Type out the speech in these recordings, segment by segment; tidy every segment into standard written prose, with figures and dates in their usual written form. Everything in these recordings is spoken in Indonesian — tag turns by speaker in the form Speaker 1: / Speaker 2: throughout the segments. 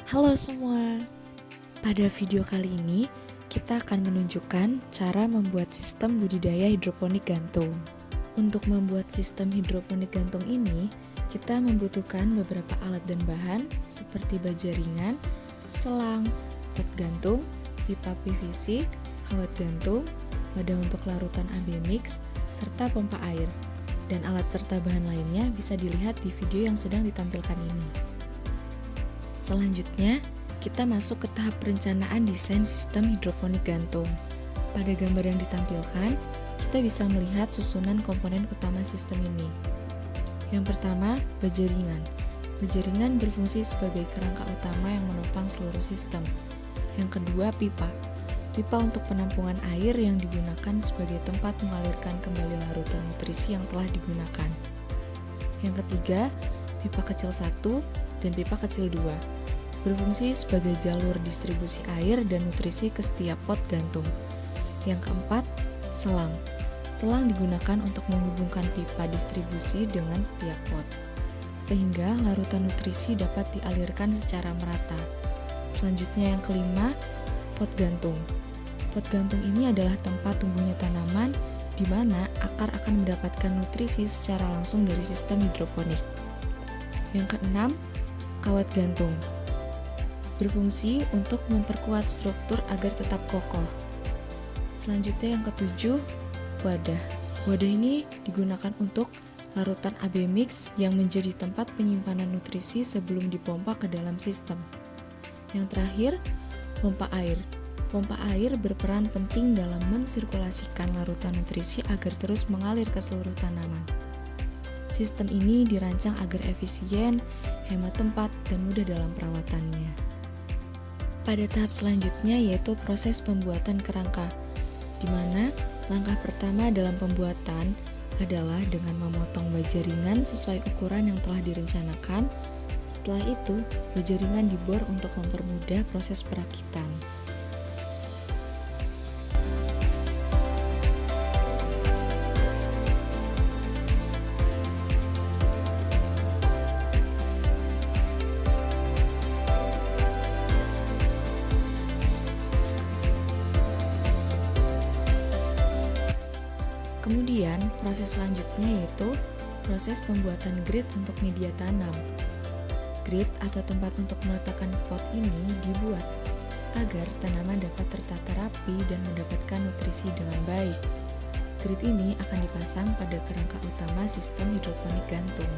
Speaker 1: Halo semua, pada video kali ini kita akan menunjukkan cara membuat sistem budidaya hidroponik gantung. Untuk membuat sistem hidroponik gantung ini, kita membutuhkan beberapa alat dan bahan seperti baja ringan, selang, pot gantung, pipa PVC, kawat gantung, wadah untuk larutan AB mix, serta pompa air. Dan alat serta bahan lainnya bisa dilihat di video yang sedang ditampilkan ini. Selanjutnya, kita masuk ke tahap perencanaan desain sistem hidroponik gantung. Pada gambar yang ditampilkan, kita bisa melihat susunan komponen utama sistem ini. Yang pertama, baja ringan. Baja ringan berfungsi sebagai kerangka utama yang menopang seluruh sistem. Yang kedua, pipa. Pipa untuk penampungan air yang digunakan sebagai tempat mengalirkan kembali larutan nutrisi yang telah digunakan. Yang ketiga, pipa kecil 1 dan pipa kecil 2 berfungsi sebagai jalur distribusi air dan nutrisi ke setiap pot gantung. Yang keempat, selang. Selang digunakan untuk menghubungkan pipa distribusi dengan setiap pot, sehingga larutan nutrisi dapat dialirkan secara merata. Selanjutnya yang kelima, pot gantung. Pot gantung ini adalah tempat tumbuhnya tanaman di mana akar akan mendapatkan nutrisi secara langsung dari sistem hidroponik. Yang keenam, kawat gantung. Berfungsi untuk memperkuat struktur agar tetap kokoh. Selanjutnya yang ketujuh, wadah. Wadah ini digunakan untuk larutan AB mix yang menjadi tempat penyimpanan nutrisi sebelum dipompa ke dalam sistem. Yang terakhir, pompa air. Pompa air berperan penting dalam mensirkulasikan larutan nutrisi agar terus mengalir ke seluruh tanaman. Sistem ini dirancang agar efisien, hemat tempat, dan mudah dalam perawatannya. Pada tahap selanjutnya yaitu proses pembuatan kerangka, di mana langkah pertama dalam pembuatan adalah dengan memotong baja ringan sesuai ukuran yang telah direncanakan. Setelah itu, baja ringan dibor untuk mempermudah proses perakitan. Kemudian, proses selanjutnya yaitu proses pembuatan grid untuk media tanam. Grid atau tempat untuk meletakkan pot ini dibuat agar tanaman dapat tertata rapi dan mendapatkan nutrisi dengan baik. Grid ini akan dipasang pada kerangka utama sistem hidroponik gantung.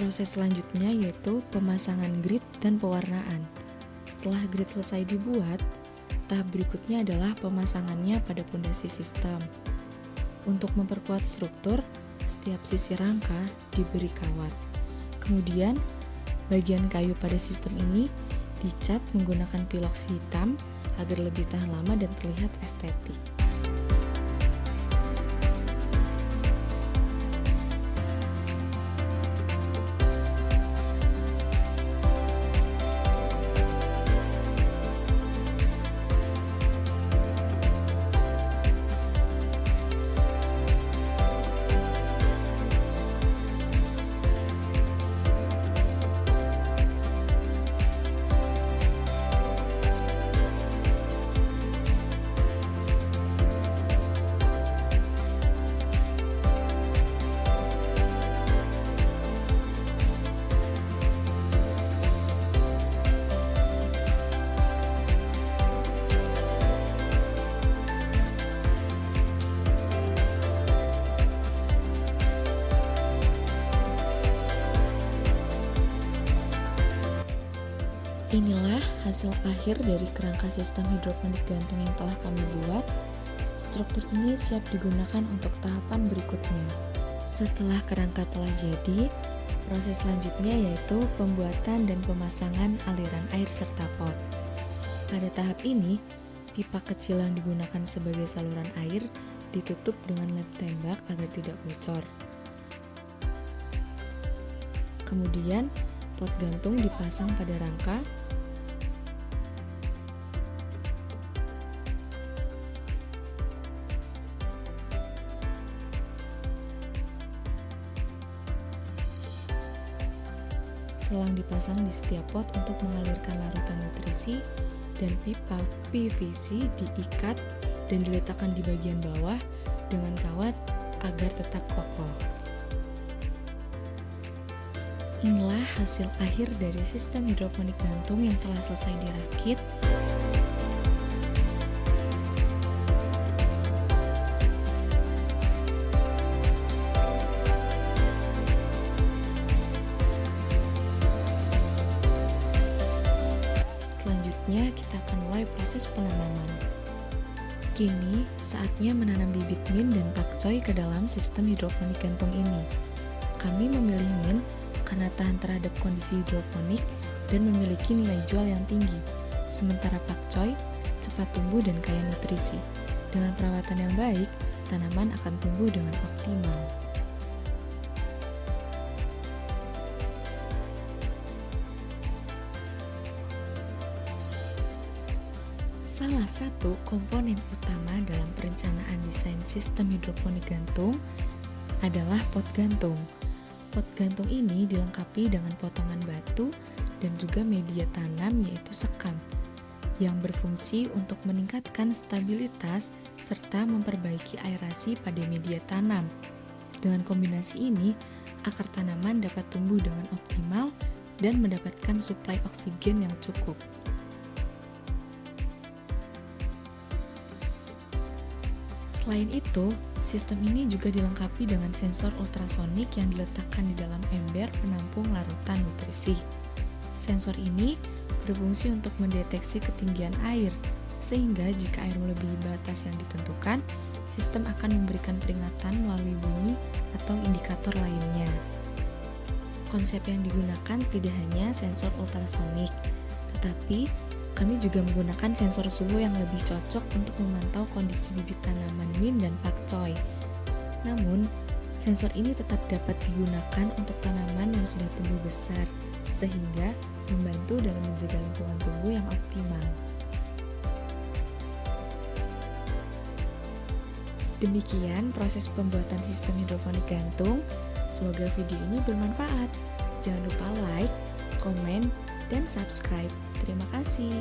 Speaker 1: Proses selanjutnya yaitu pemasangan grid dan pewarnaan. Setelah grid selesai dibuat, tahap berikutnya adalah pemasangannya pada pondasi sistem. Untuk memperkuat struktur, setiap sisi rangka diberi kawat. Kemudian, bagian kayu pada sistem ini dicat menggunakan piloks hitam agar lebih tahan lama dan terlihat estetik. Inilah hasil akhir dari kerangka sistem hidroponik gantung yang telah kami buat. Struktur ini siap digunakan untuk tahapan berikutnya. Setelah kerangka telah jadi, proses selanjutnya yaitu pembuatan dan pemasangan aliran air serta pot. Pada tahap ini, pipa kecil yang digunakan sebagai saluran air ditutup dengan lem tembak agar tidak bocor. Kemudian, pot gantung dipasang pada rangka. Selang dipasang di setiap pot untuk mengalirkan larutan nutrisi, dan pipa PVC diikat dan diletakkan di bagian bawah dengan kawat agar tetap kokoh. Inilah hasil akhir dari sistem hidroponik gantung yang telah selesai dirakit. Selanjutnya, kita akan mulai proses penanaman. Kini, saatnya menanam bibit mint dan pakcoy ke dalam sistem hidroponik gantung ini. Kami memilih mint karena tahan terhadap kondisi hidroponik dan memiliki nilai jual yang tinggi. Sementara pakcoy cepat tumbuh dan kaya nutrisi. Dengan perawatan yang baik, tanaman akan tumbuh dengan optimal. Salah satu komponen utama dalam perencanaan desain sistem hidroponik gantung adalah pot gantung. Pot gantung ini dilengkapi dengan potongan batu dan juga media tanam yaitu sekam, yang berfungsi untuk meningkatkan stabilitas serta memperbaiki aerasi pada media tanam. Dengan kombinasi ini, akar tanaman dapat tumbuh dengan optimal dan mendapatkan suplai oksigen yang cukup. Selain itu, sistem ini juga dilengkapi dengan sensor ultrasonik yang diletakkan di dalam ember penampung larutan nutrisi. Sensor ini berfungsi untuk mendeteksi ketinggian air, sehingga jika air melebihi batas yang ditentukan, sistem akan memberikan peringatan melalui bunyi atau indikator lainnya. Konsep yang digunakan tidak hanya sensor ultrasonik, tetapi kami juga menggunakan sensor suhu yang lebih cocok untuk memantau kondisi bibit tanaman mint dan pakcoy. Namun, sensor ini tetap dapat digunakan untuk tanaman yang sudah tumbuh besar, sehingga membantu dalam menjaga lingkungan tumbuh yang optimal. Demikian proses pembuatan sistem hidroponik gantung. Semoga video ini bermanfaat. Jangan lupa like, komen, dan subscribe. Terima kasih.